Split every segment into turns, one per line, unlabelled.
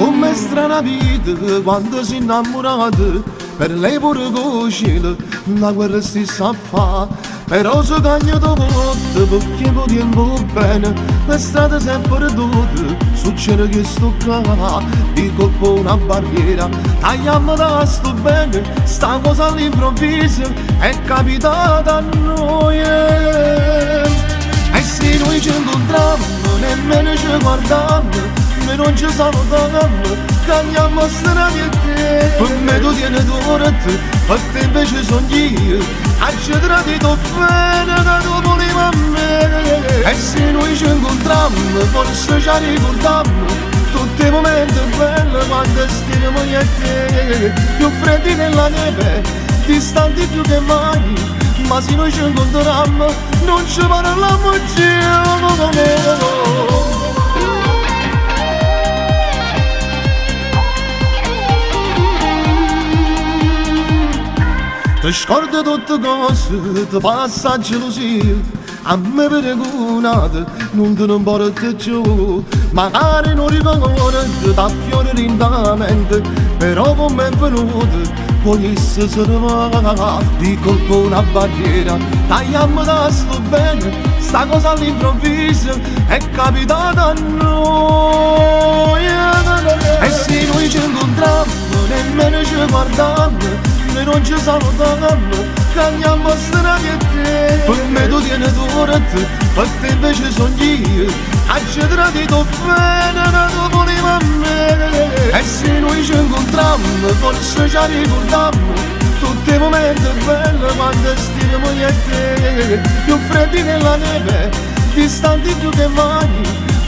Com'è strana vita quando si innamorata, per lei pure cosciela, la guerra stessa a fa. Però se cagno dopo volte, perché po' tempo bene, le strade sempre perdute, succede che sto qua, di colpo una barriera, tagliamo da sto bene, sta cosa all'improvviso è capitata a noi. E se noi ci incontriamo, nemmeno ci guardiamo, noi non ci salutiamo, cambiamo strada e te. Per me tu tieni d'ora te, per te invece sono io, accederà di tuo bene che tu volevi a me. E se noi ci incontriamo, forse ci ricordiamo tutti i momenti belli quando stiamo io e te. Più freddi nella neve, distanti più che mai, ma se noi ci incontriamo non ci parliamo più. Ti scordi tutte cose, ti passa gelosia, a me paragonate non te ne porti più. Magari non ricordi, da fiore in mente, però come è venuto, poi se ne va, di colpo una barriera, tagliamo da sto bene, sta cosa all'improvviso è capitata a noi. E se noi ci incontriamo, nemmeno ci guardiamo, noi non ci salutiamo, cambiamo strada e te. Per me tu tieni d'ora te, per te invece sono io, accederà di tuo bene che tu volevi a me. E se noi ci incontriamo, forse ci ricordiamo tutti i momenti belli quando stiamo io e te. Più freddi nella neve, distanti più che mai,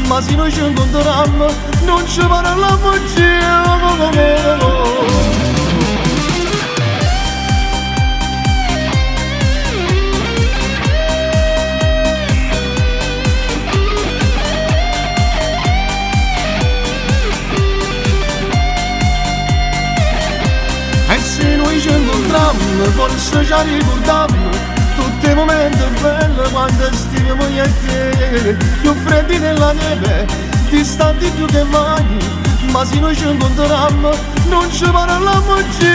ma se noi ci incontriamo non ci parliamo più. E se noi ci incontriamo, forse ci ricordiamo tutti i momenti belli quando stiamo io e te. Più freddi nella neve, distanti più che mai, ma se noi ci incontriamo non ci parliamo più.